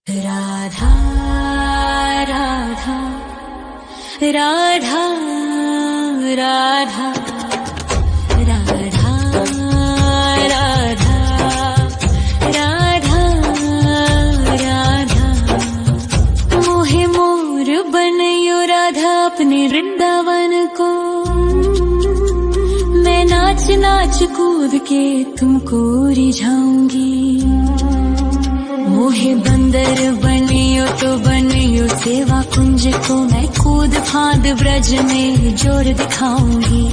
राधा राधा राधा राधा राधा राधा राधा राधा मोहे मोर बनयो राधा अपने वृंदावन को। मैं नाच नाच कूद के तुमको रिझाऊंगी। मोहे बंदर बनियो तो बनियो सेवा कुंज को। मैं कूद फांद ब्रज में जोर दिखाऊंगी।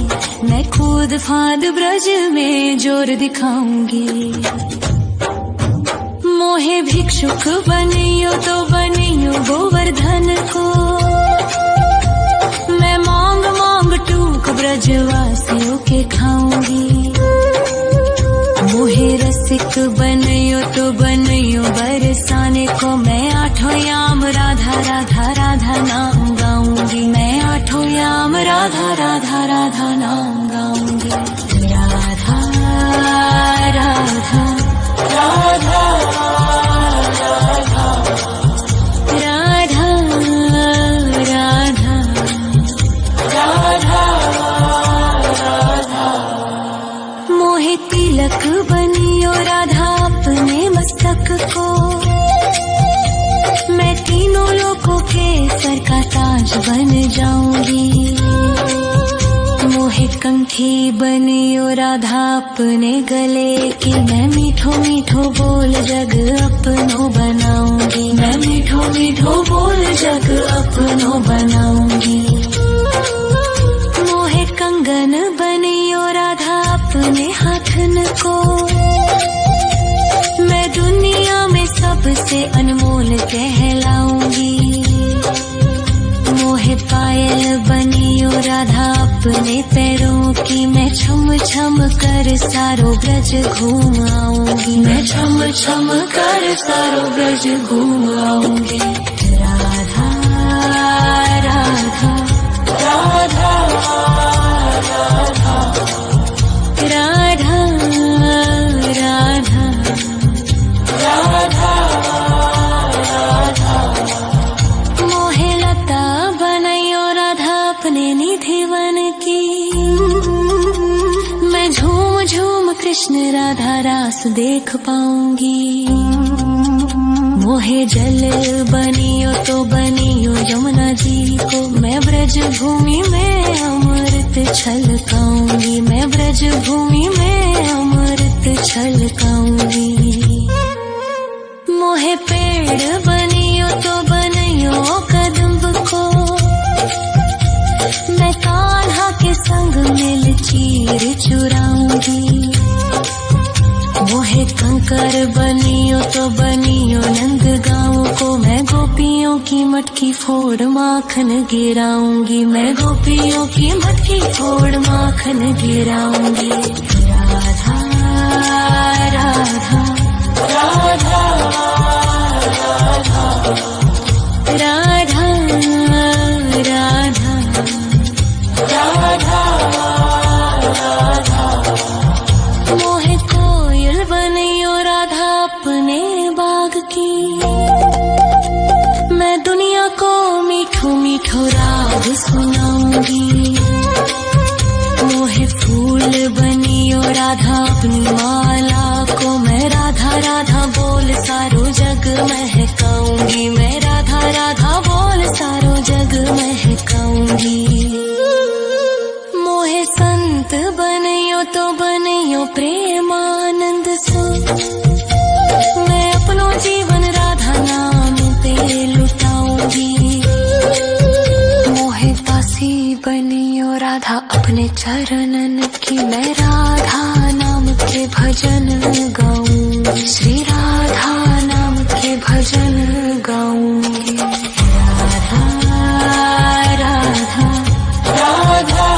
मैं कूद फांद ब्रज में जोर दिखाऊंगी। मोहे भिक्षुक बनियो तो बनियो गोवर्धन को। मैं मांग मांग टूक ब्रजवासियों के खाऊंगी। मोहे रसिक बनयो तो बनयो बरसाने को। मैं आठों याम राधा राधा राधा नाम गाऊंगी। मैं आठों याम राधा राधा राधा नाम गाऊंगी। राधा राधा राधा राधा राधा राधा राधा मोहे तिलक बनियो राधा अपने मस्तक को। मैं तीनों लोगों के सर का ताज बन जाऊंगी। मोहे कंठी बनियो राधा अपने गले की। मैं मीठो मीठो बोल जग अपनो बनाऊंगी। मैं मीठो मीठो बोल जग अपनो बनाऊंगी। मोहे कंगन बनियो राधा अपने हाथन को। मैं दुनिया में सबसे अनमोल कहलाऊंगी। मोहे पायल बनियो राधा अपने पैरों की। मैं छम छम कर सारो ब्रज घूम आऊंगी। मैं छम छम कर सारो ब्रज घूम आऊंगी। राधा राधा राधा राधा राधा राधा राधा राधा मोहे लता बनयो राधा अपने निधिवन की। मैं झूम झूम कृष्ण राधा रास देख पाऊंगी। मोहे जल बनियो तो बनियो यमुना जी को। मैं ब्रज भूमि में अमृत छलकाऊंगी। मैं ब्रज भूमि में अमृत छलकाऊंगी। मोहे पेड़ बनियो तो बनियो कदम्ब को। मैं कान्हा के संग मिल चीर चुराऊंगी। मोहे कंकर बनियो तो बनियो नंद गाँव को। मैं गोपियों की मटकी फोड़ माखन गिराऊंगी। मैं गोपियों की मटकी फोड़ माखन गिराऊंगी। राधा राधा राधा राधा राधा राधा राधा मोहे कोयल बनियो राधा अपने बाग की। मैं दुनिया को मीठो मीठो राग सुनाऊंगी। मोहे फूल बनियो राधा अपनी माला को। मैं राधा राधा बोल सारो जग महकाऊंगी। मैं राधा राधा बोल सारो जग महकाऊंगी। मोहे संत बनियो तो बनियो प्रेमानंद सो। मैं अपनो जीवन राधा नाम पे लुटाऊंगी। मोहे दासी बनियो राधा अपने चरणन की। मैं राधा नाम के भजन गाऊंगी। श्री राधा नाम के भजन गाऊंगी। राधा राधा राधा राधा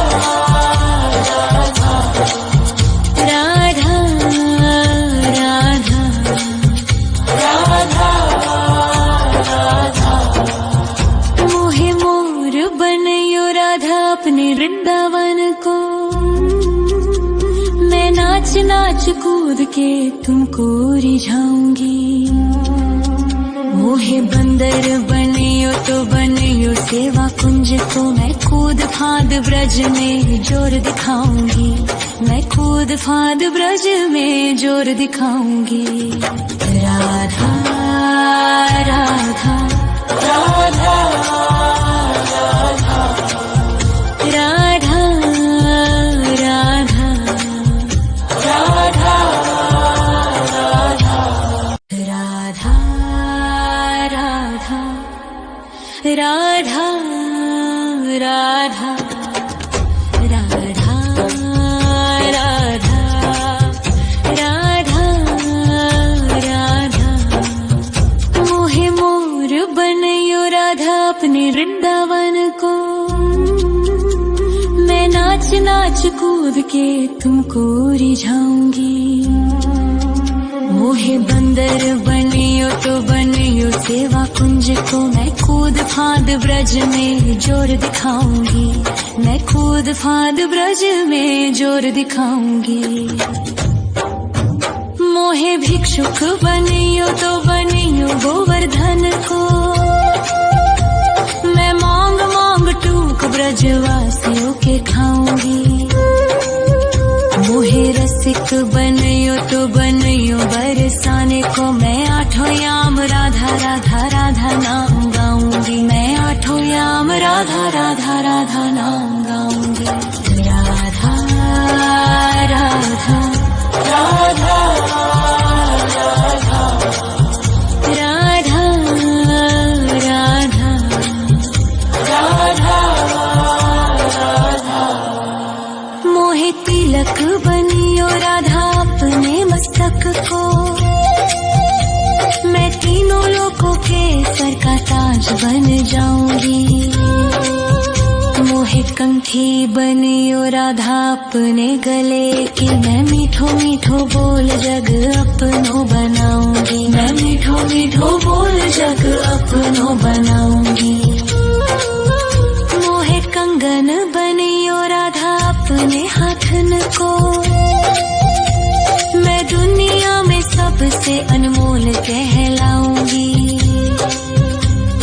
राधा राधा राधा राधा मोहे मोर बनयो राधा अपने वृंदावन को। मैं नाच नाच कूद के तुमको रिझाऊंगी। मोहे मोहे बंदर बनियो तो बनियो सेवा कुंज को, मैं कूद फाद ब्रज में जोर दिखाऊंगी, मैं कूद फाद ब्रज में जोर दिखाऊंगी। राधा राधा राधा राधा राधा राधा राधा राधा राधा राधा राधा राधा राधा राधा मोहे मोर बनयो राधा अपने वृंदावन को, मैं नाच नाच कूद के तुमको रिझाऊंगी। मोहे बंदर बनियो तो बनियो सेवा कुंज को, मैं कूद फाद ब्रज में जोर दिखाऊंगी, मैं कूद फाद ब्रज में जोर दिखाऊंगी। मोहे भिक्षुक बनियो तो बनियो गोवर्धन को, मैं मांग मांग टूक ब्रजवासियों के खाऊंगी। मोहे रसिक बनियो तो बनियो बरसाने को, मैं आठों याम राधा राधा राधा नाम गाऊंगी, मैं आठों याम राधा राधा राधा नाम गाऊंगी। राधा राधा राधा राधा राधा राधा राधा मोहे तिलक बनियो राधा अपने मस्तक को, मैं तीनों लोकों के सर का ताज बन जाऊंगी। मोहे कंठी बनियो राधा अपने गले की, मैं मीठो मीठो बोल जग अपनो बनाऊंगी, मैं मीठो मीठो बोल जग अपनो बनाऊंगी। मोहे कंगन बनियो राधा अपने हाथन को, मैं दुनिया में सबसे अनमोल कहलाऊंगी।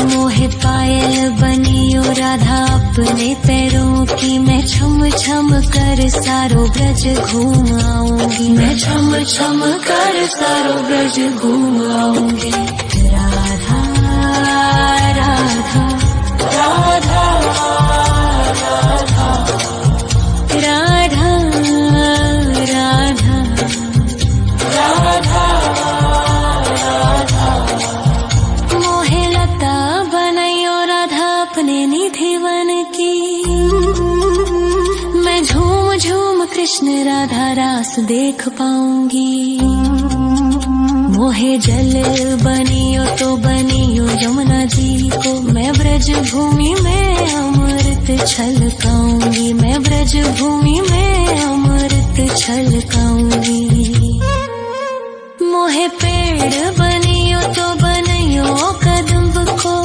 मोहे पायल बनियो राधा अपने पैरों की, मैं छम छम कर सारो ब्रज घूम आऊंगी, मैं छम छम कर सारो ब्रज घूम आऊंगी। राधा राधा राधा राधा राधा राधा राधा राधा मोहे लता बनयो राधा अपने निधि वन की, मैं झूम झूम कृष्ण राधा रास देख पाऊंगी। मोहे जल बनियो तो बनियो यमुना जी को, मैं ब्रज भूमि में अमृत छलकाऊंगी, मैं ब्रज भूमि में अमृत छलकाऊंगी। मोहे पेड़ बनियो तो बनियो कदम्ब को,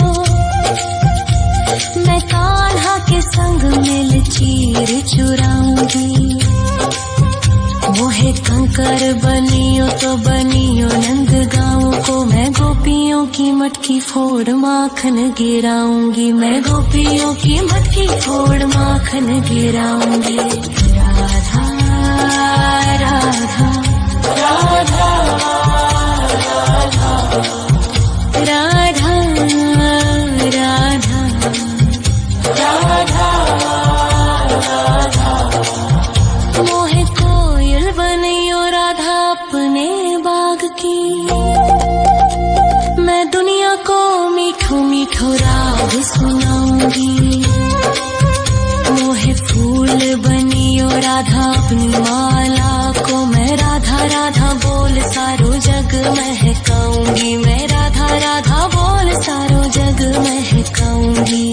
मैं कान्हा के संग मिल चीर चुराऊंगी। मोहे कंकर बनियो तो बनियो नंद गाँव को, मैं गोपियों की मटकी फोड़ माखन गिराऊंगी, मैं गोपियों की मटकी फोड़ माखन गिराऊंगी। राधा राधा राधा राधा राधा राधा राधा मोहे कोयल बनियो राधा अपने बाग की, मैं दुनिया को मीठो मीठो राग सुनाऊंगी। मोहे फूल बनियो राधा अपनी माला को, मैं राधा राधा बोल सारो जग महकाऊंगी, मैं राधा राधा बोल सारो जग महकाऊंगी।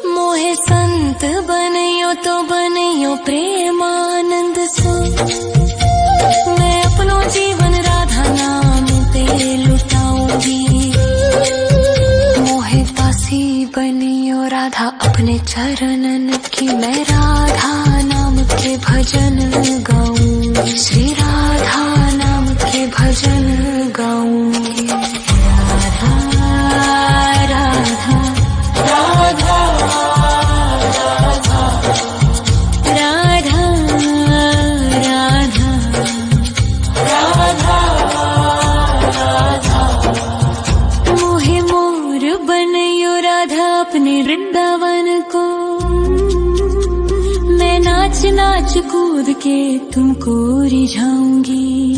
मोहे संत बनियो तो बनियो प्रेमानंद सो, मैं अपनो जीवन राधा नाम पे लुटाऊंगी। मोहे दासी बनियो राधा अपने चरणन की, मैं राधा नाम के भजन गाऊंगी, श्री राधा नाम के भजन गाऊंगी। राधा नाच कूद के तुमको रिझाऊंगी।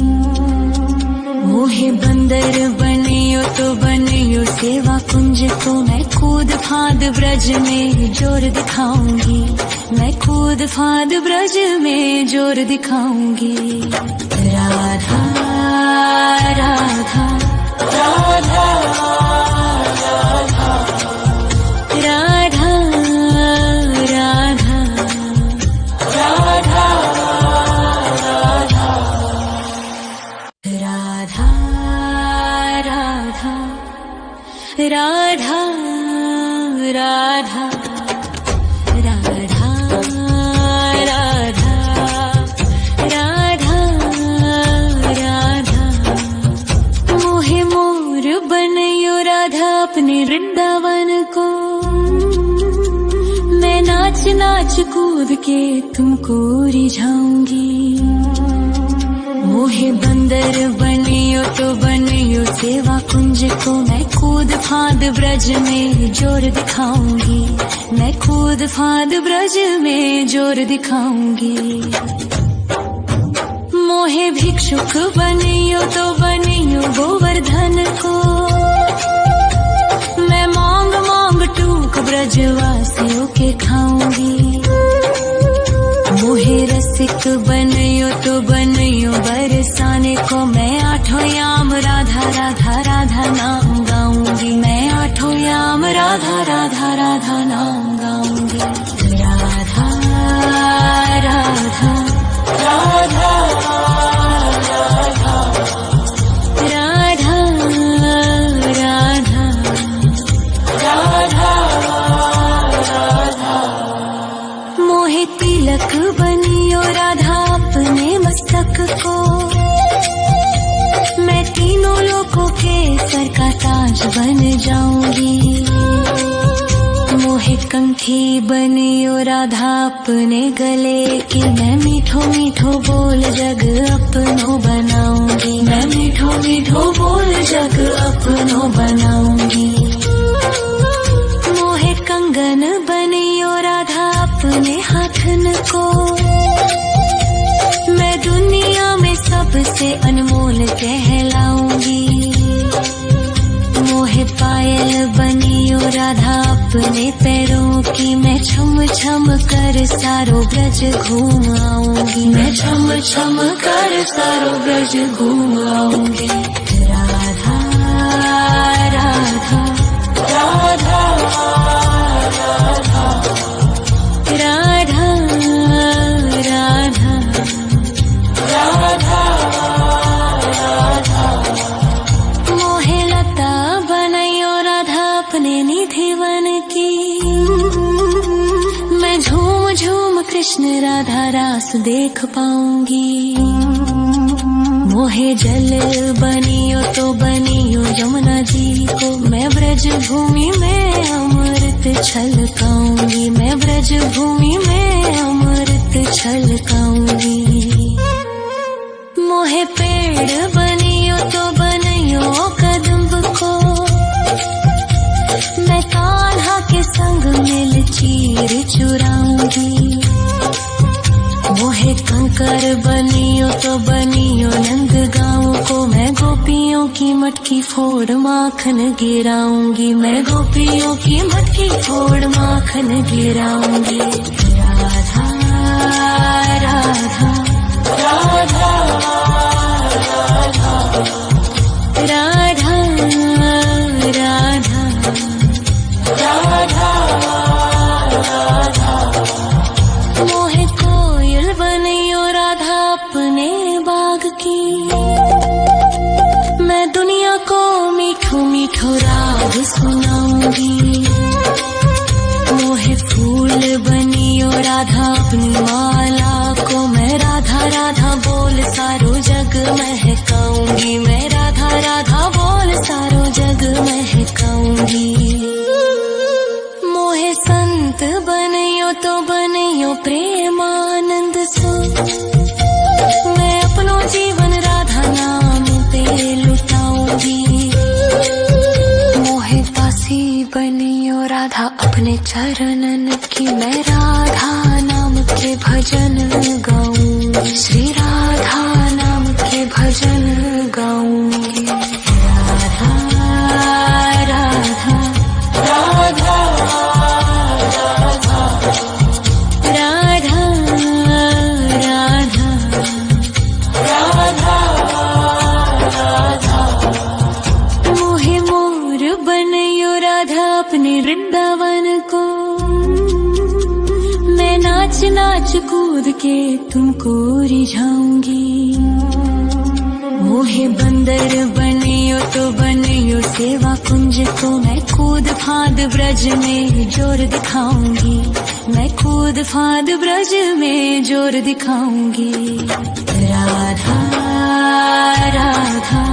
मोहे बंदर बनियो तो बनियो सेवा कुंज को मैं कूद फांद ब्रज में जोर दिखाऊंगी। मैं कूद फांद ब्रज में जोर दिखाऊंगी। राधा राधा राधा राधा राधा राधा राधा राधा राधा राधा राधा राधा मोहे मोर बनयो राधा अपने वृंदावन को। मैं नाच नाच कूद के तुमको रिझाऊंगी। मोहे बंदर बनियो तो बनियो सेवा कुंज को मैं कूद फांद ब्रज में जोर दिखाऊंगी। मैं कूद फांद ब्रज में जोर दिखाऊंगी। मोहे भिक्षुक बनियो तो बनियो गोवर्धन को। मैं मांग मांग टूक ब्रजवासियों के खाऊंगी। मोहे रसिक बनियो तो बनियो बरसाने को मैं आठों याम राधा राधा राधा नाम गाऊंगी। मैं आठों याम राधा राधा राधा नाम गाऊंगी। राधा राधा राधा राधा राधा राधा मोहे तिलक बनियो राधा अपने मस्तक को। मैं तीनों लोगों के सर का ताज बन जाऊंगी। मोहे कंठी बनियो राधा अपने गले की। मैं मीठो मीठो बोल जग अपनो बनाऊंगी। मैं मीठो मीठो बोल जग अपनो बनाऊंगी। मोहे कंगन बनियो राधा अपने हाथन को। मैं दुनिया में सबसे अनमोल कहलाऊंगी। मोहे पायल बनियो राधा अपने पैरों की। मैं छम छम कर सारो ब्रज घूम आऊंगी। मैं छम छम कर सारो ब्रज घूम आऊंगी। राधा राधा राधा राधा राधा राधा राधा मोहे लता बनयो राधा अपने निधिवन की। मैं झूम झूम कृष्ण राधा रास देख पाऊंगी। मोहे जल बनियो तो बनियो यमुना जी को। मैं ब्रज भूमि में अमृत छलकाऊंगी। मैं ब्रज भूमि में अमृत छलकाऊंगी। मोहे पेड़ बनियो तो बनियो कदम्ब को। मैं कान्हा के संग मिल चीर चुराऊंगी। मोहे कंकर बनियो तो बनियो नंद गाँव को। मैं गोपियों की मटकी फोड़ माखन गिराऊंगी। मैं गोपियों की मटकी फोड़ माखन गिराऊंगी। राधा राधा राधा राधा राधा राधा राधा मोहे कोयल बनियो राधा अपने बाग की। मैं दुनिया को मीठो मीठो राग सुनाऊंगी। मोहे फूल बनियो राधा अपनी माला को। मैं राधा राधा बोल सारो जग महकाऊंगी। मैं राधा राधा बोल सारो जग महकाऊंगी। मोहे संत बनियो तो बनियो प्रेमानंद सो। मैं अपनो जीवन राधा नाम पे लुटाऊंगी। मोहे दासी बनियो राधा अपने चरणन की। मैं राधा नाम के भजन गाऊं, श्री राधा नाम के भजन गाऊंगी। राधा राधा राधा राधा राधा राधा राधा मोहे मोर बनयो राधा अपने वृंदावन को। मैं नाच नाच कूद के तुमको रिझाऊंगी। मोहे बंदर बनियो तो बनियो सेवा कुंज को। मैं कूद फांद ब्रज में जोर दिखाऊंगी। मैं कूद फांद ब्रज में जोर दिखाऊंगी। राधा राधा